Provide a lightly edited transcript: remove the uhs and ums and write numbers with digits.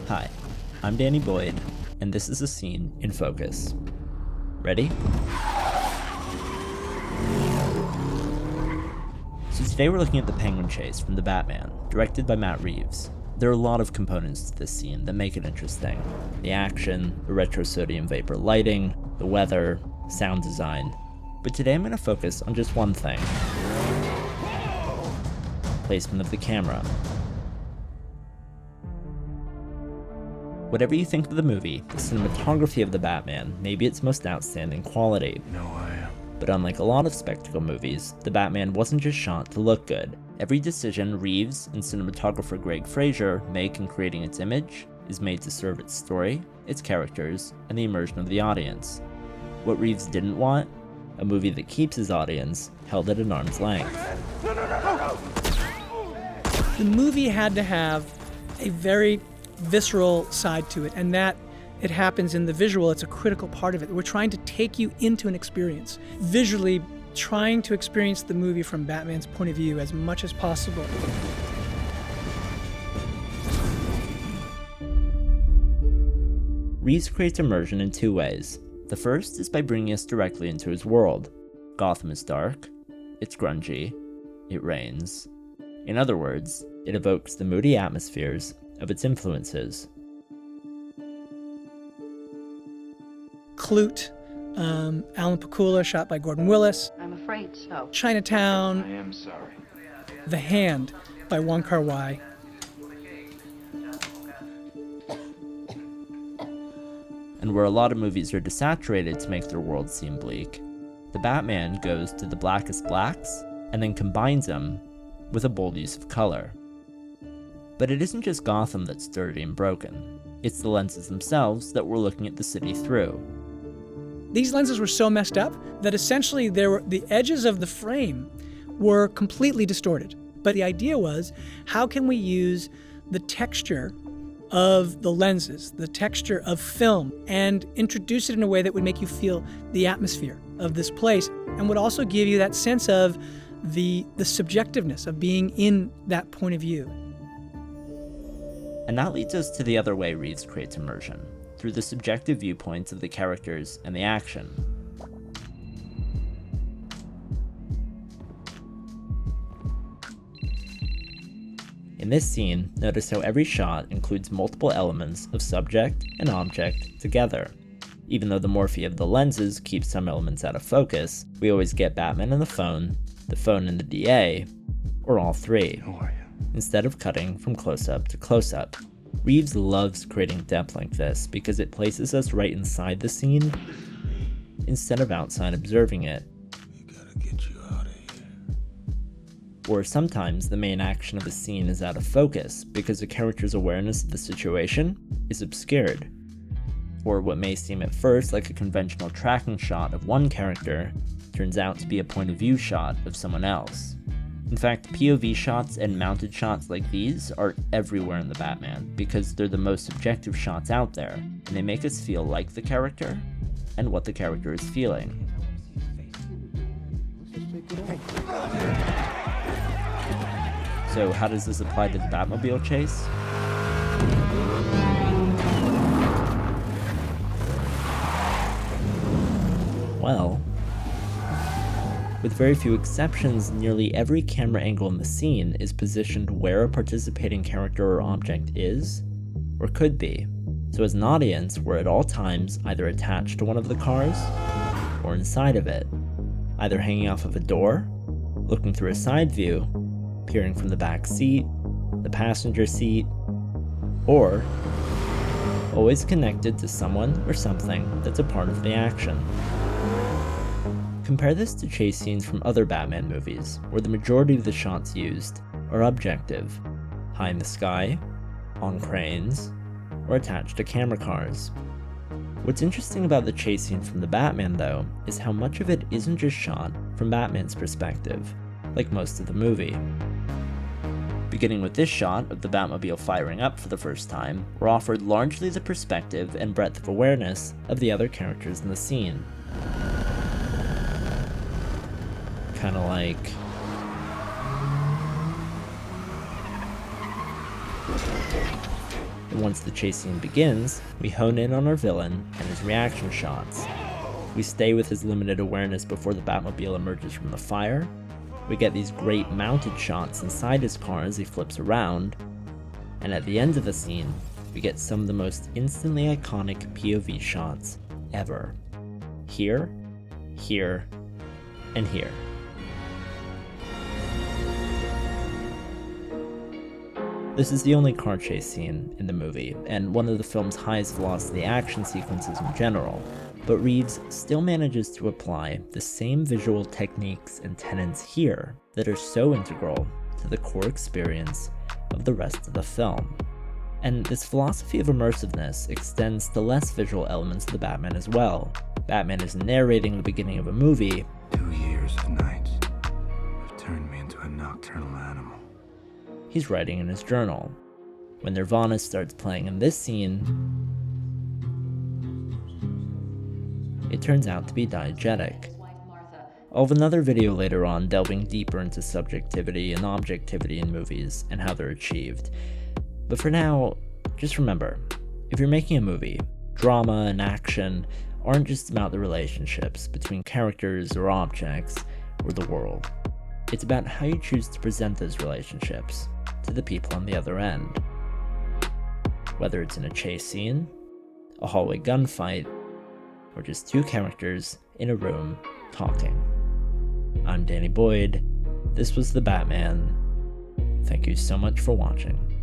Hi, I'm Danny Boyd, and this is a scene in focus. Ready? So today we're looking at the penguin chase from The Batman, directed by Matt Reeves. There are a lot of components to this scene that make it interesting. The action, the retro sodium vapor lighting, the weather, sound design. But today I'm going to focus on just one thing. Placement of the camera. Whatever you think of the movie, the cinematography of The Batman may be its most outstanding quality. But unlike a lot of spectacle movies, The Batman wasn't just shot to look good. Every decision Reeves and cinematographer Greg Fraser make in creating its image is made to serve its story, its characters, and the immersion of the audience. What Reeves didn't want? A movie that keeps his audience held at an arm's length. The movie had to have a very visceral side to it, and that it happens in the visual. It's a critical part of it. We're trying to take you into an experience, visually trying to experience the movie from Batman's point of view as much as possible. Reeves creates immersion in two ways. The first is by bringing us directly into his world. Gotham is dark, it's grungy, it rains. In other words, it evokes the moody atmospheres of its influences. Clute, Alan Pakula, shot by Gordon Willis. I'm afraid so. Chinatown. I am sorry. The Hand by Wong Kar-wai. And where a lot of movies are desaturated to make their world seem bleak, The Batman goes to the blackest blacks and then combines them with a bold use of color. But it isn't just Gotham that's dirty and broken. It's the lenses themselves that we're looking at the city through. These lenses were so messed up that essentially the edges of the frame were completely distorted. But the idea was, how can we use the texture of the lenses, the texture of film, and introduce it in a way that would make you feel the atmosphere of this place and would also give you that sense of the subjectiveness of being in that point of view. And that leads us to the other way Reeves creates immersion, through the subjective viewpoints of the characters and the action. In this scene, notice how every shot includes multiple elements of subject and object together. Even though the morphe of the lenses keeps some elements out of focus, we always get Batman and the phone and the DA, or all three, instead of cutting from close-up to close-up. Reeves loves creating depth like this because it places us right inside the scene instead of outside observing it. We gotta get you out of here. Or sometimes the main action of a scene is out of focus because the character's awareness of the situation is obscured. Or what may seem at first like a conventional tracking shot of one character turns out to be a point of view shot of someone else. In fact, POV shots and mounted shots like these are everywhere in The Batman because they're the most subjective shots out there, and they make us feel like the character and what the character is feeling. So how does this apply to the Batmobile chase? Well, with very few exceptions, nearly every camera angle in the scene is positioned where a participating character or object is, or could be. So as an audience, we're at all times either attached to one of the cars, or inside of it, either hanging off of a door, looking through a side view, peering from the back seat, the passenger seat, or always connected to someone or something that's a part of the action. Compare this to chase scenes from other Batman movies, where the majority of the shots used are objective, high in the sky, on cranes, or attached to camera cars. What's interesting about the chase scene from The Batman, though, is how much of it isn't just shot from Batman's perspective, like most of the movie. Beginning with this shot of the Batmobile firing up for the first time, we're offered largely the perspective and breadth of awareness of the other characters in the scene. Kinda like And once the chase scene begins, we hone in on our villain and his reaction shots. We stay with his limited awareness before the Batmobile emerges from the fire. We get these great mounted shots inside his car as he flips around. And at the end of the scene, we get some of the most instantly iconic POV shots ever. Here, here, and here. This is the only car chase scene in the movie, and one of the film's highest velocity action sequences in general, but Reeves still manages to apply the same visual techniques and tenets here that are so integral to the core experience of the rest of the film. And this philosophy of immersiveness extends to less visual elements of the Batman as well. Batman is narrating the beginning of a movie. 2 years and nights have turned me into a nocturnal animal. He's writing in his journal. When Nirvana starts playing in this scene, it turns out to be diegetic. I'll have another video later on delving deeper into subjectivity and objectivity in movies and how they're achieved. But for now, just remember, if you're making a movie, drama and action aren't just about the relationships between characters or objects or the world. It's about how you choose to present those relationships to the people on the other end. Whether it's in a chase scene, a hallway gunfight, or just two characters in a room talking. I'm Danny Boyd. This was The Batman. Thank you so much for watching.